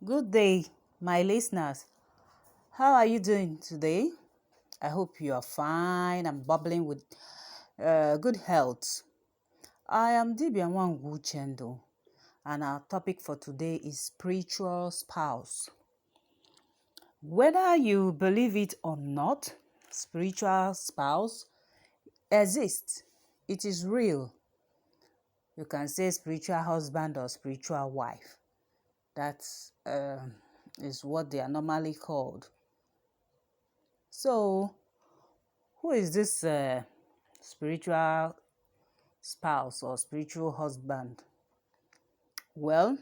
Good day, my listeners. How are you doing today? I hope you are fine and bubbling with good health. I am Dibia Wangu Chendo, and our topic for today is spiritual spouse. Whether you believe it or not, spiritual spouse exists. It is real. You can say spiritual husband or spiritual wife. That is what they are normally called. So, who is this spiritual spouse or spiritual husband? Well,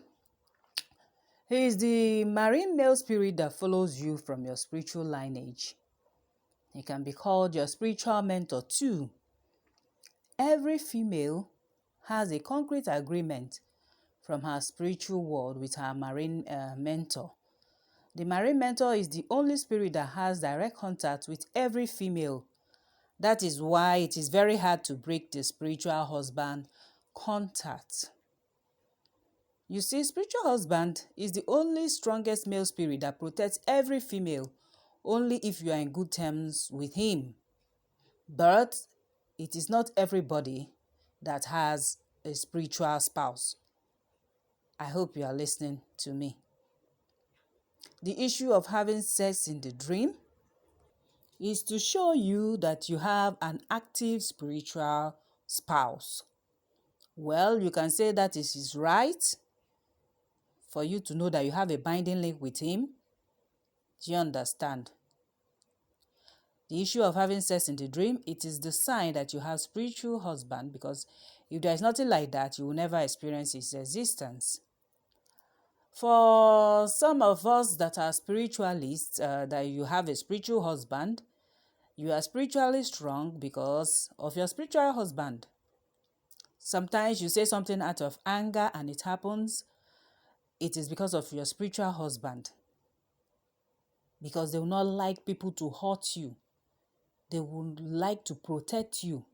he is the marine male spirit that follows you from your spiritual lineage. He can be called your spiritual mentor too. Every female has a concrete agreement from her spiritual world with her marine mentor. The marine mentor is the only spirit that has direct contact with every female. That is why it is very hard to break the spiritual husband contact. You see, spiritual husband is the only strongest male spirit that protects every female only if you are in good terms with him. But it is not everybody that has a spiritual spouse. I hope you are listening to me. The issue of having sex in the dream is to show you that you have an active spiritual spouse. Well, you can say that is his right for you to know that you have a binding link with him. Do you understand? The issue of having sex in the dream, it is the sign that you have spiritual husband, because if there is nothing like that, you will never experience his existence. For some of us that are spiritualists, that you have a spiritual husband, you are spiritually strong because of your spiritual husband. Sometimes you say something out of anger and it happens. It is because of your spiritual husband. Because they will not like people to hurt you. They would like to protect you.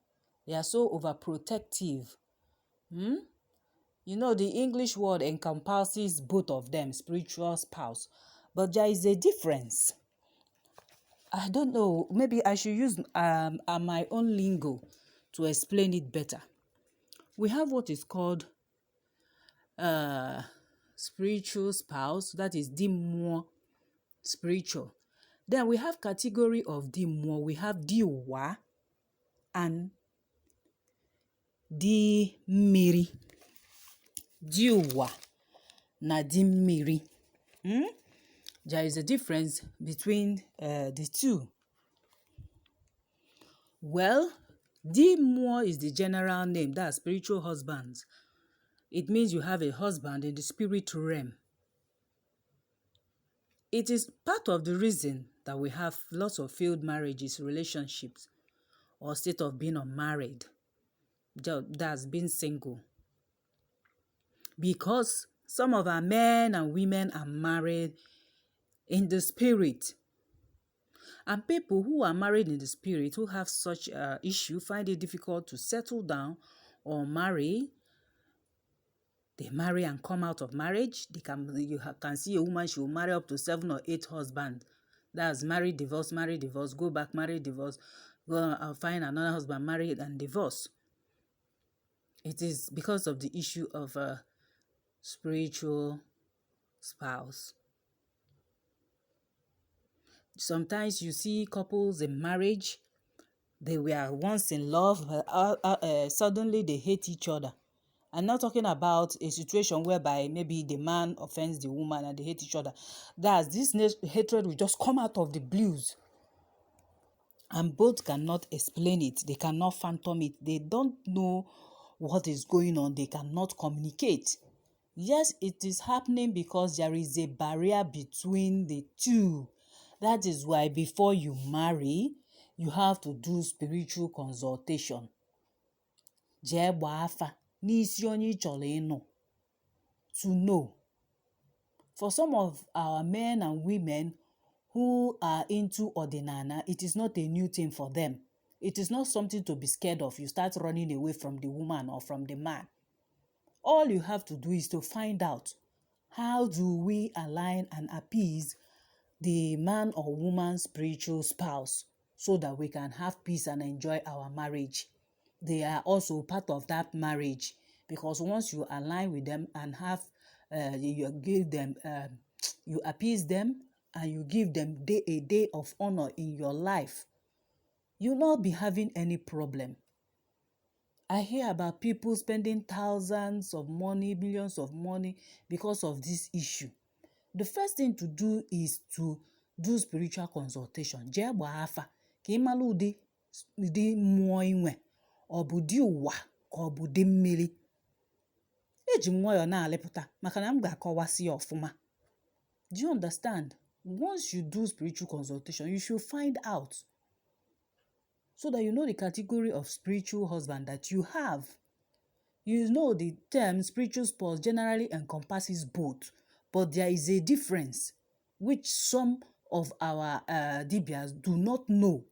They are so overprotective. You know, the English word encompasses both of them, spiritual spouse. But there is a difference. I don't know, maybe I should use my own lingo to explain it better. We have what is called spiritual spouse, that is Mmụọ spiritual. Then we have category of Mmụọ. We have Mmri and Mmri. Mmụọ na Mmri. There is a difference between the two. Well, Mmụọ is the general name, that's spiritual husbands. It means you have a husband in the spirit realm. It is part of the reason that we have lots of failed marriages, relationships, or state of being unmarried. That's being single. Because some of our men and women are married in the spirit. And people who are married in the spirit, who have such issue, find it difficult to settle down or marry. They marry and come out of marriage. You can see a woman, she will marry up to 7 or 8 husbands. That's marry, divorce, go back, marry, divorce, go and find another husband, marry and divorce. It is because of the issue of a spiritual spouse. Sometimes you see couples in marriage, they were once in love, suddenly they hate each other. I'm not talking about a situation whereby maybe the man offends the woman and they hate each other. This hatred will just come out of the blues. And both cannot explain it. They cannot phantom it. They don't know what is going on. They cannot communicate. Yes, it is happening because there is a barrier between the two. That is why before you marry, you have to do spiritual consultation. Jee gbaa afa n'isi onye ị chọrọ ịnụ, to know. For some of our men and women who are into ordinana, it is not a new thing for them. It is not something to be scared of. You start running away from the woman or from the man. All you have to do is to find out How do we align and appease the man or woman's spiritual spouse so that we can have peace and enjoy our marriage? They are also part of that marriage, because once you align with them and have you give them you appease them and you give them a day of honor in your life, you'll not be having any problem. I hear about people spending thousands of money, millions of money because of this issue. The first thing to do is to do spiritual consultation. Jee gbaa afa ka ị mara ụdị mmụọ inwe, ọ bụ dị ụwa ka ọ bụ dị mmiri. Eji m nwayọọ na-alịpụta maka na m ga-akọwasị ya ọfụma. Do you understand? Once you do spiritual consultation, you should find out, so that you know the category of spiritual husband that you have. You know the term spiritual spouse generally encompasses both, but there is a difference which some of our dibias do not know.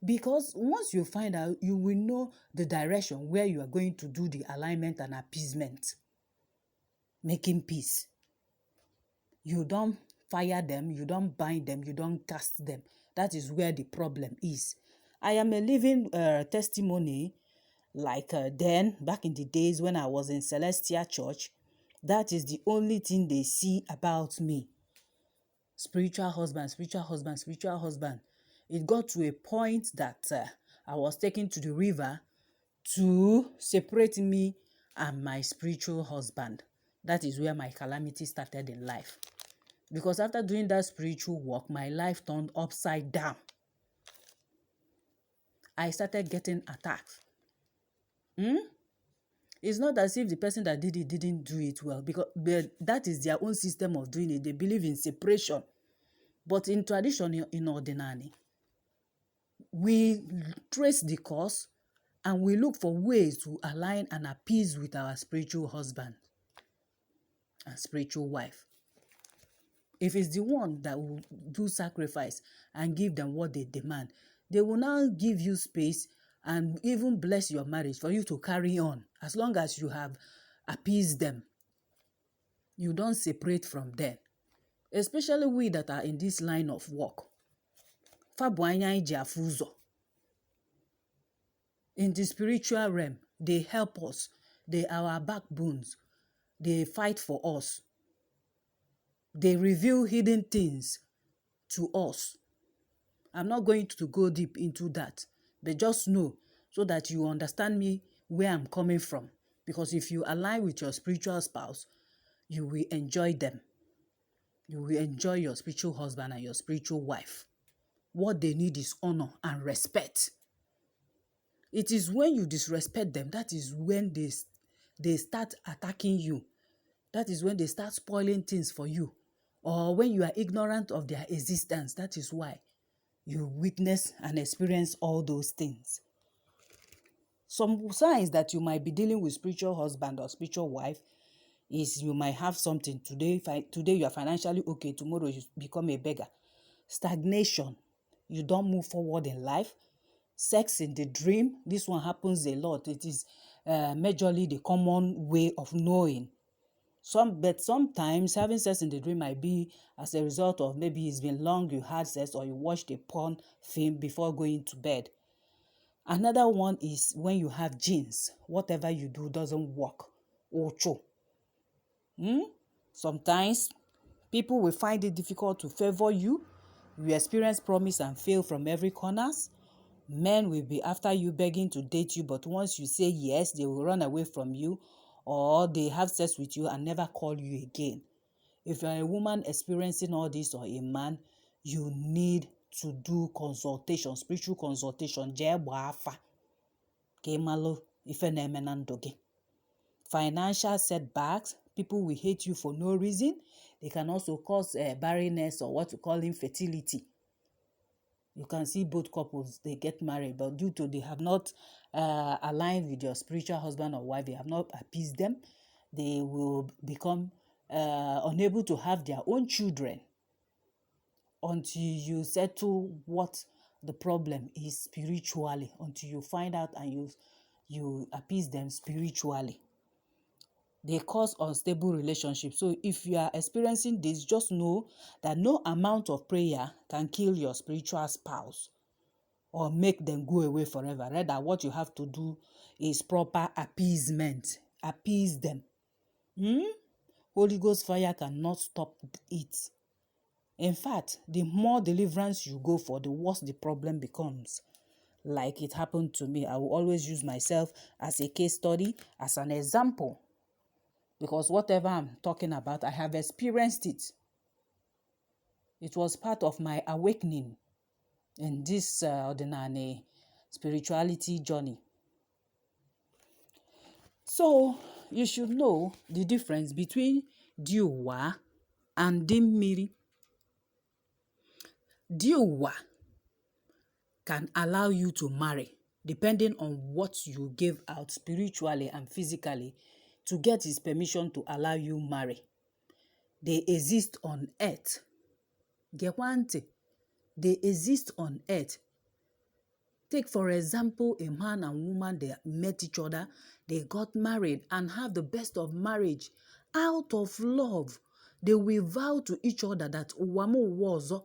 Because once you find out, you will know the direction where you are going to do the alignment and appeasement, making peace. You don't fire them, you don't bind them, you don't cast them. That is where the problem is. I am a living testimony, like then, back in the days when I was in Celestial Church. That is the only thing they see about me. Spiritual husband, spiritual husband, spiritual husband. It got to a point that I was taken to the river to separate me and my spiritual husband. That is where my calamity started in life. Because after doing that spiritual work, my life turned upside down. I started getting attacked. It's not as if the person that did it didn't do it well, because that is their own system of doing it. They believe in separation. But in tradition, in ordinary, we trace the cause and we look for ways to align and appease with our spiritual husband and spiritual wife. If it's the one that will do sacrifice and give them what they demand, they will now give you space and even bless your marriage for you to carry on, as long as you have appeased them. You don't separate from them. Especially we that are in this line of work. In the spiritual realm, they help us. They are our backbones. They fight for us. They reveal hidden things to us. I'm not going to go deep into that, but just know so that you understand me, where I'm coming from. Because if you align with your spiritual spouse, you will enjoy them. You will enjoy your spiritual husband and your spiritual wife. What they need is honor and respect. It is when you disrespect them, that is when they start attacking you. That is when they start spoiling things for you. Or when you are ignorant of their existence, that is why you witness and experience all those things. Some signs that you might be dealing with spiritual husband or spiritual wife is you might have something. Today you are financially okay, tomorrow you become a beggar. Stagnation. You don't move forward in life. Sex in the dream. This one happens a lot. It is majorly the common way of knowing. But sometimes having sex in the dream might be as a result of maybe it's been long you had sex or you watched a porn film before going to bed. Another one is when you have genes. Whatever you do doesn't work. Ocho. Sometimes people will find it difficult to favor you. You experience promise and fail from every corners. Men will be after you, begging to date you, but once you say yes, they will run away from you, or they have sex with you and never call you again. If you're a woman experiencing all this, or a man, you need to do consultation, spiritual consultation. Financial setbacks. People will hate you for no reason. They can also cause barrenness, or what we call infertility. You can see both couples, they get married, but due to they have not aligned with your spiritual husband or wife, they have not appeased them, they will become unable to have their own children until you settle what the problem is spiritually, until you find out and you appease them spiritually. they cause unstable relationships. So if you are experiencing this, just know that no amount of prayer can kill your spiritual spouse or make them go away forever. Rather, what you have to do is proper appeasement. Appease them. Holy Ghost fire cannot stop it. In fact, the more deliverance you go for, the worse the problem becomes. Like it happened to me. I will always use myself as a case study, as an example. Because whatever I'm talking about, I have experienced it. It was part of my awakening in this ordinary spirituality journey. So, you should know the difference between Diwa and Mmri. Diwa can allow you to marry, depending on what you give out spiritually and physically to get his permission to allow you marry. They exist on earth. Gewante, they exist on earth. Take, for example, a man and woman, they met each other, they got married and have the best of marriage. Out of love, they will vow to each other that uwamu wozo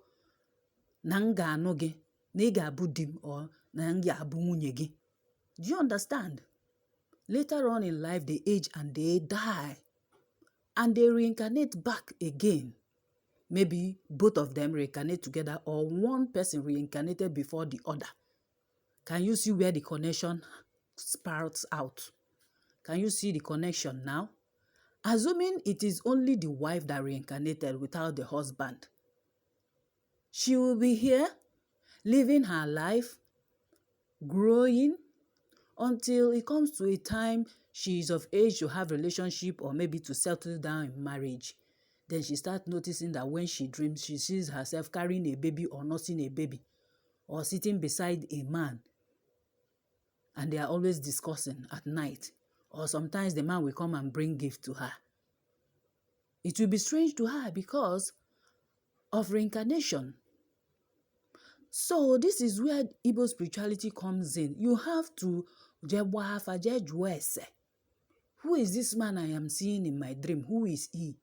nanga anoge, nega budim or nanga abumunyegi. Do you understand? Later on in life, they age and they die. And they reincarnate back again. Maybe both of them reincarnate together or one person reincarnated before the other. Can you see where the connection sprouts out? Can you see the connection now? Assuming it is only the wife that reincarnated without the husband, she will be here, living her life, growing, until it comes to a time she is of age to have a relationship or maybe to settle down in marriage. Then she starts noticing that when she dreams, she sees herself carrying a baby or nursing a baby or sitting beside a man. And they are always discussing at night. Or sometimes the man will come and bring gift to her. It will be strange to her because of reincarnation. So this is where Igbo spirituality comes in. You have to, who is this man I am seeing in my dream? Who is he?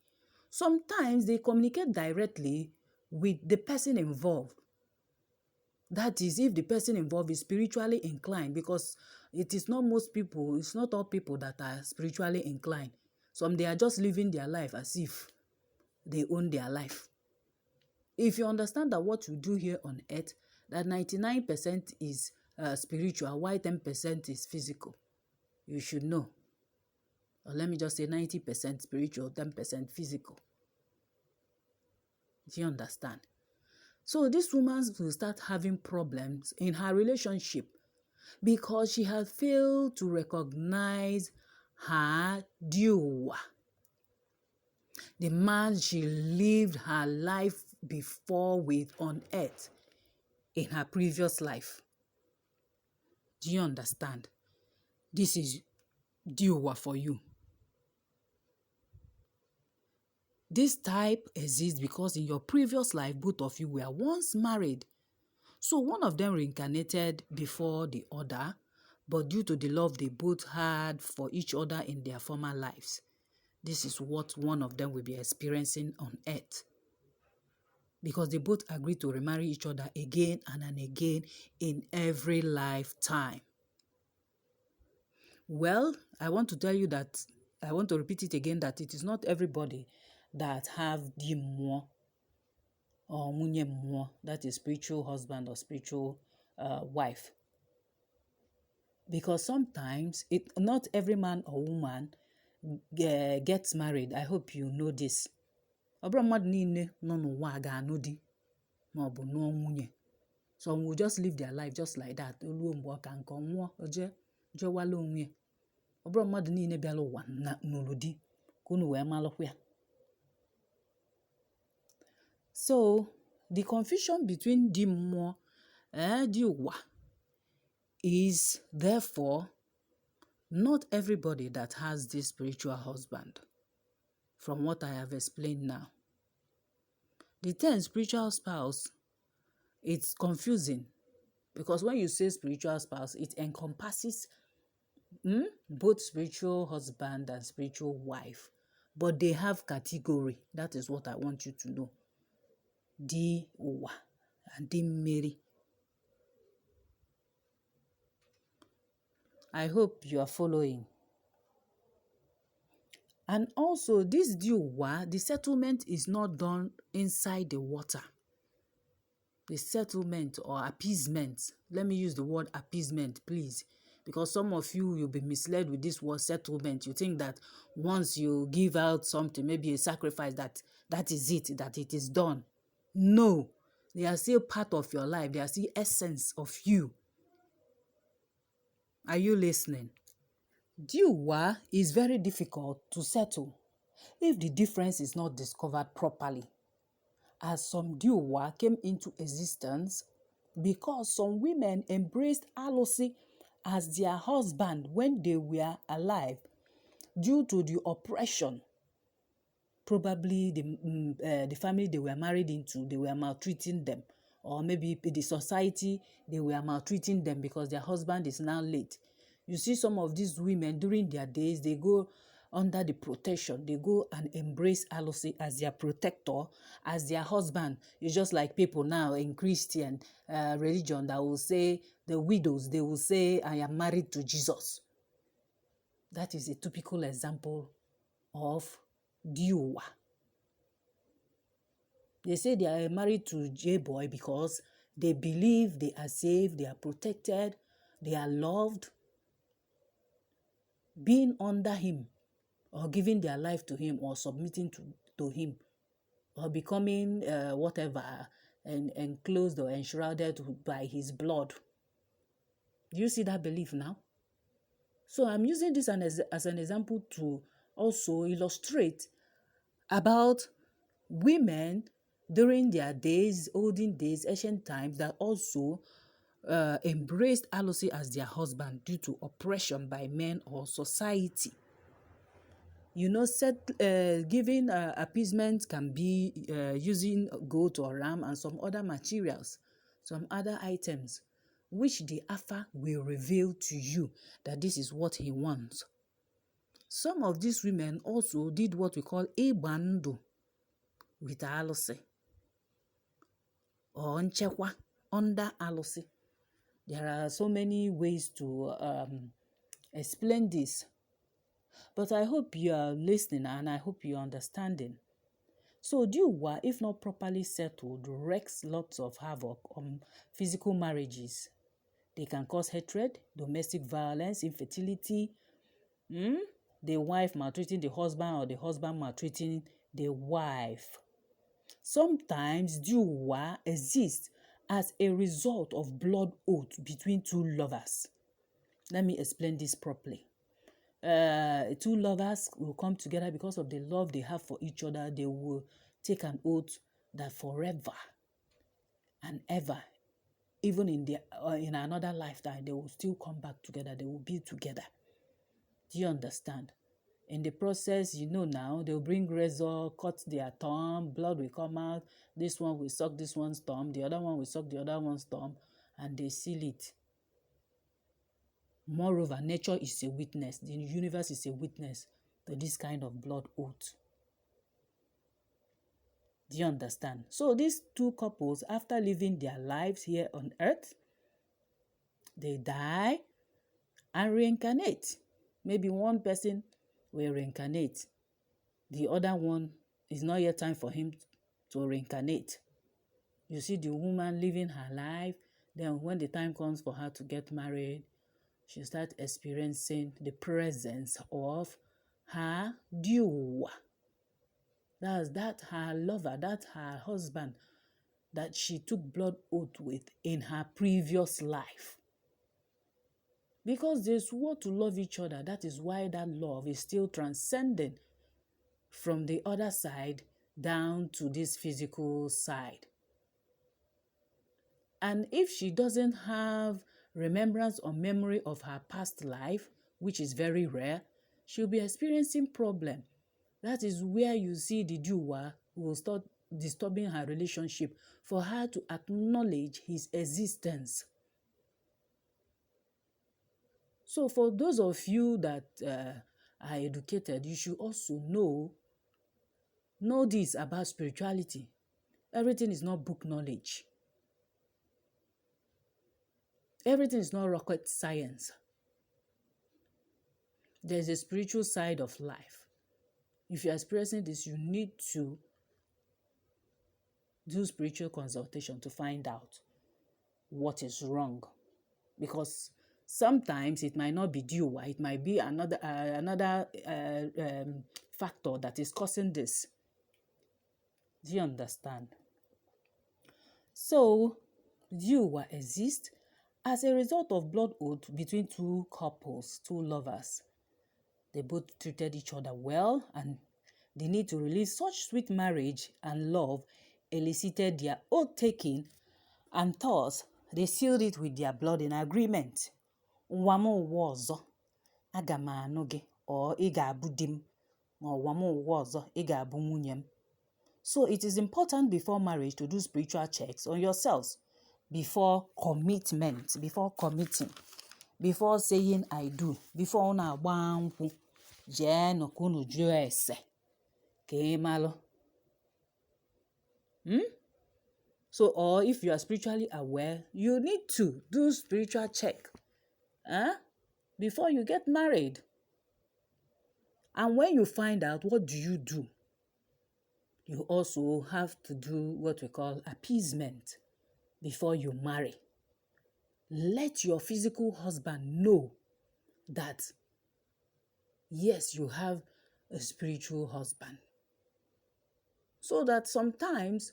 Sometimes they communicate directly with the person involved. That is, if the person involved is spiritually inclined, because it is not most people, it's not all people that are spiritually inclined. Some, they are just living their life as if they own their life. If you understand that what you do here on earth, that 99% is spiritual, while 10% is physical, you should know. Or let me just say 90% spiritual, 10% physical. Do you understand? So this woman will start having problems in her relationship because she has failed to recognize her due. The man she lived her life before with on earth in her previous life. Do you understand? This is due for you. This type exists because in your previous life, both of you were once married. So one of them reincarnated before the other, but due to the love they both had for each other in their former lives, this is what one of them will be experiencing on earth. Because they both agreed to remarry each other again and again in every lifetime. Well, I want to tell you that, I want to repeat it again, that it is not everybody that have the Mmụọ or Mmụọ, that is spiritual husband or spiritual wife. Because sometimes, not every man or woman gets married. I hope you know this. Some will just live their life just like that. So, the confusion between the Mmụọ and the Diwa is therefore not everybody that has this spiritual husband, from what I have explained now. The term spiritual spouse, it's confusing because when you say spiritual spouse, it encompasses Both spiritual husband and spiritual wife, but they have category. That is what I want you to know. Di Uwa and Di Mmri. I hope you are following. And also, this Di Uwa, the settlement is not done inside the water. The settlement or appeasement, let me use the word appeasement, please, because some of you will be misled with this word settlement. You think that once you give out something, maybe a sacrifice, that is it, that it is done. No, they are still part of your life. They are still essence of you. Are you listening? Di Uwa is very difficult to settle if the difference is not discovered properly, as some Di Uwa came into existence because some women embraced Alosi as their husband when they were alive due to the oppression. Probably the family they were married into, they were maltreating them, or maybe the society, they were maltreating them because their husband is now late. You see, some of these women during their days, they go under the protection. They go and embrace Alosi as their protector, as their husband. It's just like people now in Christian religion that will say, the widows, they will say, I am married to Jesus. That is a typical example of Di Uwa. They say they are married to J-boy because they believe they are safe, they are protected, they are loved. Being under him, or giving their life to him, or submitting to him, or becoming whatever, and enclosed or enshrouded by his blood. Do you see that belief now? So I'm using this as an example to also illustrate about women during their days, olden days, ancient times, that also embraced Alosi as their husband due to oppression by men or society. You know, giving appeasement can be using goat or ram and some other materials, some other items, which the Afa will reveal to you that this is what he wants. Some of these women also did what we call Ibandu with Alosi, or Nchekwa under Alosi. There are so many ways to explain this. But I hope you are listening and I hope you are understanding. So Di Uwa, if not properly settled, wreaks lots of havoc on physical marriages. They can cause hatred, domestic violence, infertility, the wife maltreating the husband or the husband maltreating the wife. Sometimes Di Uwa exists as a result of blood oath between two lovers. Let me explain this properly. Two lovers will come together because of the love they have for each other. They will take an oath that forever and ever, even in another lifetime, they will still come back together. They will be together. Do you understand? In the process, you know now, they'll bring razor, cut their thumb, blood will come out. This one will suck this one's thumb, the other one will suck the other one's thumb, and they seal it. Moreover, nature is a witness. The universe is a witness to this kind of blood oath. Do you understand? So these two couples, after living their lives here on earth, they die and reincarnate. Maybe one person will reincarnate. The other one is not yet time for him to reincarnate. You see the woman living her life. Then when the time comes for her to get married, she starts experiencing the presence of her Di Uwa. That's her lover, that's her husband that she took blood oath with in her previous life. Because they swore to love each other, that is why that love is still transcending from the other side down to this physical side. And if she doesn't have remembrance or memory of her past life, which is very rare, she'll be experiencing problem. That is where you see the Di Uwa will start disturbing her relationship for her to acknowledge his existence. So for those of you that are educated, you should also know this about spirituality. Everything is not book knowledge. Everything is not rocket science. There's a spiritual side of life. If you're experiencing this, you need to do spiritual consultation to find out what is wrong. Because sometimes it might not be due. It might be another factor that is causing this. Do you understand? So, due exists as a result of blood oath between two couples, two lovers. They both treated each other well, and the need to release such sweet marriage and love elicited their oath-taking, and thus they sealed it with their blood in agreement. Nwa m ụwa ọzọ, aga m anụ gị, or ị ga-abụ di m, ma ụwa m ụwa ọzọ, ị ga-abụ nwunye m. So it is important before marriage to do spiritual checks on yourselves before commitment, before committing, before saying I do, before unu agba nkwụ, jee nọkụ unu jụọ ese ka ị malụ. So, or if you are spiritually aware, you need to do spiritual check before you get married. And when you find out, what do? You also have to do what we call appeasement before you marry. Let your physical husband know that, yes, you have a spiritual husband. So that sometimes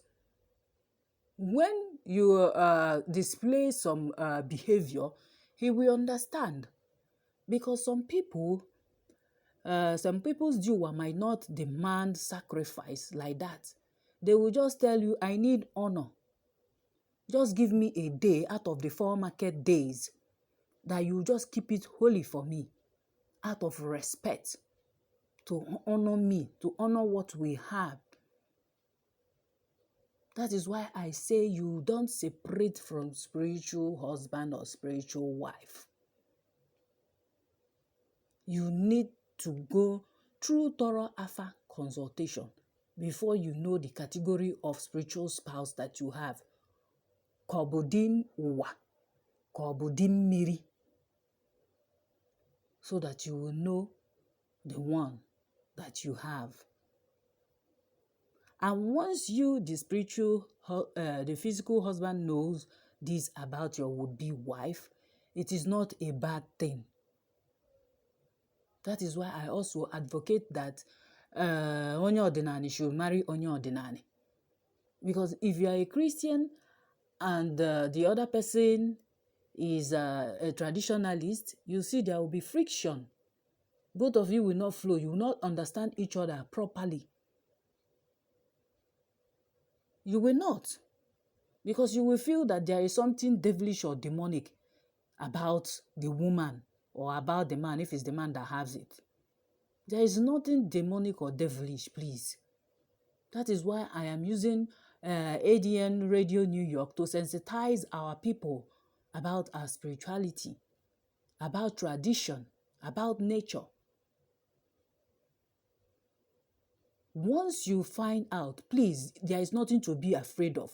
when you display some behavior, he will understand. Because some people's dua might not demand sacrifice like that. They will just tell you, I need honor. Just give me a day out of the 4 market days that you just keep it holy for me, out of respect, to honor me, to honor what we have. That is why I say you don't separate from spiritual husband or spiritual wife. You need to go through thorough Alpha consultation before you know the category of spiritual spouse that you have. Kobodim Uwa, Kobodim Mmri. So that you will know the one that you have. And once you, the physical husband, knows this about your would-be wife, it is not a bad thing. That is why I also advocate that onye ordinary should marry onye ordinary. Because if you are a Christian and the other person is a traditionalist, you see there will be friction. Both of you will not flow. You will not understand each other properly. You will not. Because you will feel that there is something devilish or demonic about the woman or about the man, if it's the man that has it. There is nothing demonic or devilish, please. That is why I am using ADN Radio New York to sensitize our people about our spirituality, about tradition, about nature. Once you find out, please, there is nothing to be afraid of.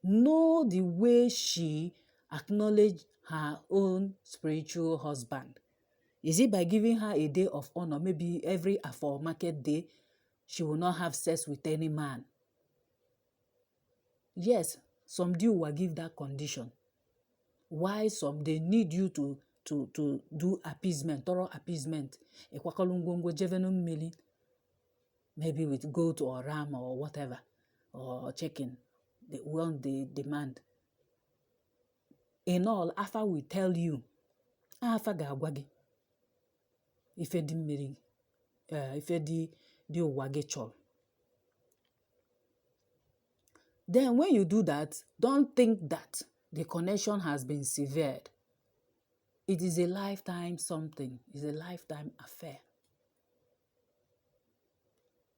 Know the way she acknowledged her own spiritual husband. Is it by giving her a day of honor? Maybe every Afọ market day, she will not have sex with any man. Yes, some will give that condition. Why some? They need you to do appeasement, thorough appeasement. Maybe with goat or ram or whatever, or chicken. They want the demand. In all, Afa will tell you, Afa ga-agwa ife di mmiri, ife di ụwa gị chọrọ. Then when you do that, don't think that the connection has been severed. It is a lifetime something. It's a lifetime affair.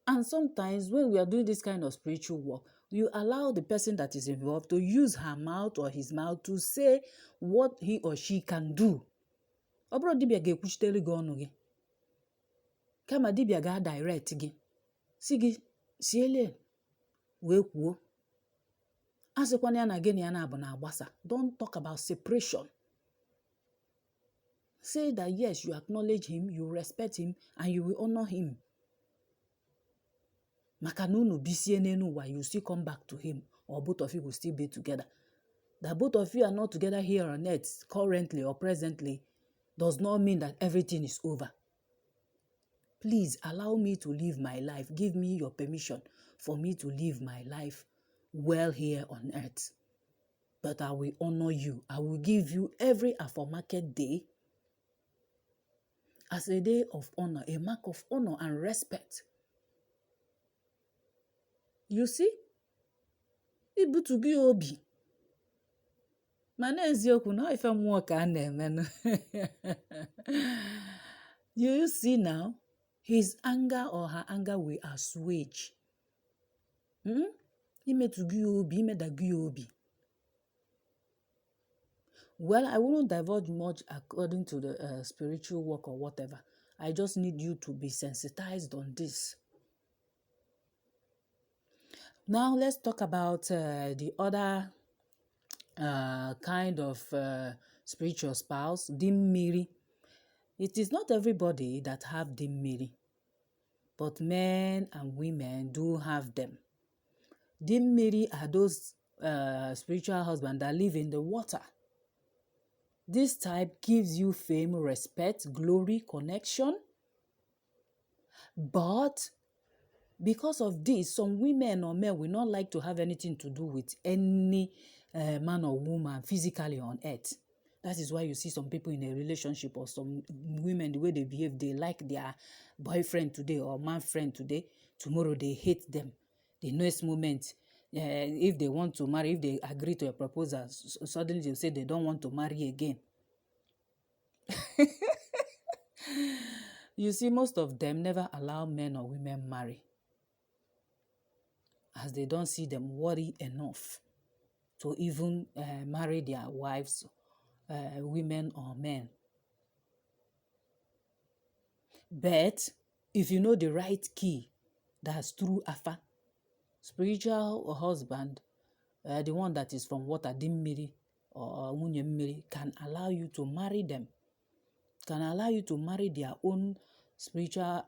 And sometimes when we are doing this kind of spiritual work, you allow the person that is involved to use her mouth or his mouth to say what he or she can do. Obro dibia ga-ekwuchitere gị ọnụ gị. Kama dibia ga-direct gị. Si gị siele wee kwuo. Asịkwana ya na gị na ya na-abụ na-agbasa. Don't talk about separation. Say that yes, you acknowledge him, you respect him, and you will honor him. Maka na unu bisie n'elu ụwa, you still come back to him, or both of you will still be together. That both of you are not together here on earth currently or presently does not mean that everything is over. Please allow me to live my life. Give me your permission for me to live my life well here on earth. But I will honor you. I will give you every aftermarket day as a day of honor, a mark of honor and respect. You see? Ibutu gị obi. Mana eziokwu na ife mmụọ ka a na-emenụ. You see now, his anger or her anger will assuage. Imetu gị obi, imeda gị obi. Well, I won't divulge much according to the spiritual work or whatever. I just need you to be sensitized on this. Now, let's talk about the other kind of spiritual spouse, Mmri. It is not everybody that have Mmri, but men and women do have them. Mmri are those spiritual husbands that live in the water. This type gives you fame, respect, glory, connection. But because of this, some women or men will not like to have anything to do with any man or woman physically on earth. That is why you see some people in a relationship, or some women, the way they behave, they like their boyfriend today or man friend today. Tomorrow they hate them. The next moment, if they want to marry, if they agree to a proposal, suddenly they say they don't want to marry again. You see, most of them never allow men or women marry, as they don't see them worthy enough to even marry their wives, women or men. But if you know the right key, that's through Afa, spiritual husband, the one that is from water, Mmri or Mmri, can allow you to marry them, can allow you to marry their own spiritual,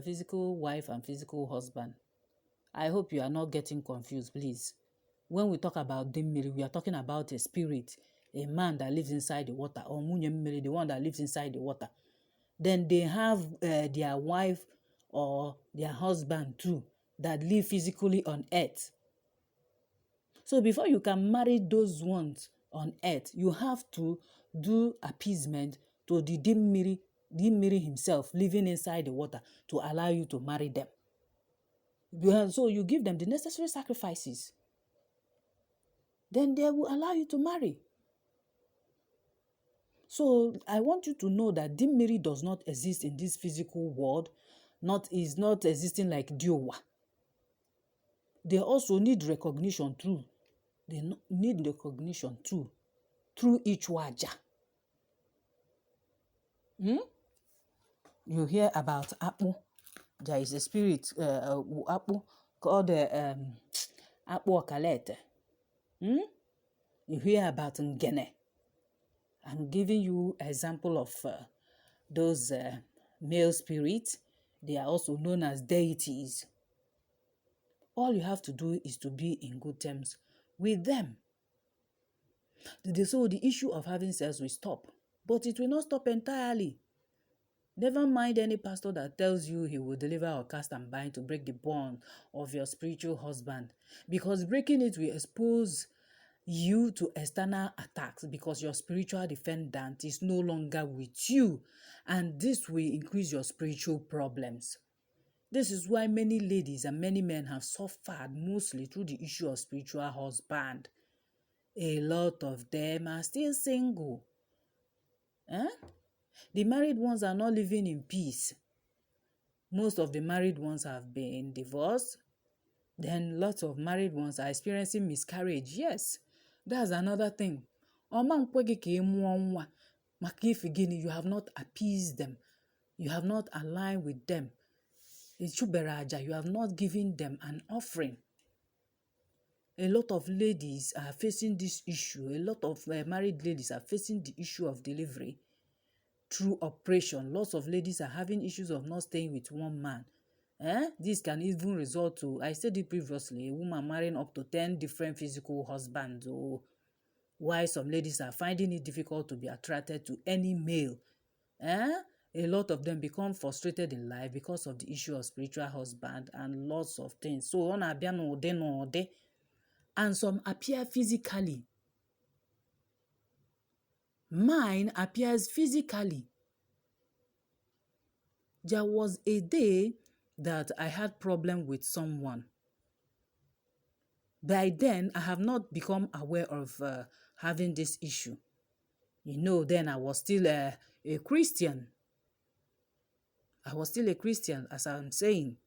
physical wife and physical husband. I hope you are not getting confused, please. When we talk about Mmri, we are talking about a spirit, a man that lives inside the water, or Mmri, the one that lives inside the water. Then they have their wife or their husband too, that live physically on earth. So before you can marry those ones on earth, you have to do appeasement to the Mmri himself living inside the water to allow you to marry them. So you give them the necessary sacrifices. Then they will allow you to marry. So I want you to know that Mmri does not exist in this physical world, is not existing like Diowa. They also need recognition too. They need recognition too, through each waja. You hear about Apu. There is a spirit, Apu, called Apu Okalete. You hear about Ngene. I'm giving you an example of those male spirits. They are also known as deities. All you have to do is to be in good terms with them. So the issue of having sex will stop, but it will not stop entirely. Never mind any pastor that tells you he will deliver or cast and bind to break the bond of your spiritual husband, because breaking it will expose you to external attacks, because your spiritual defendant is no longer with you, and this will increase your spiritual problems. This is why many ladies and many men have suffered mostly through the issue of spiritual husband. A lot of them are still single. The married ones are not living in peace. Most of the married ones have been divorced. Then lots of married ones are experiencing miscarriage. Yes, that's another thing. Ọma nkwegi ka ịmụọ nwa Maka ife gịnị? You have not appeased them. You have not aligned with them. Ichuberaja, you have not given them an offering. A lot of ladies are facing this issue. A lot of married ladies are facing the issue of delivery through operation. Lots of ladies are having issues of not staying with one man. This can even result to, I said it previously, a woman marrying up to 10 different physical husbands. Or why some ladies are finding it difficult to be attracted to any male. A lot of them become frustrated in life because of the issue of spiritual husband and lots of things. So on abia no de. And some appear physically. Mine appears physically. There was a day that I had problem with someone. By then, I have not become aware of having this issue. Then I was still a Christian. I was still a Christian, as I'm saying.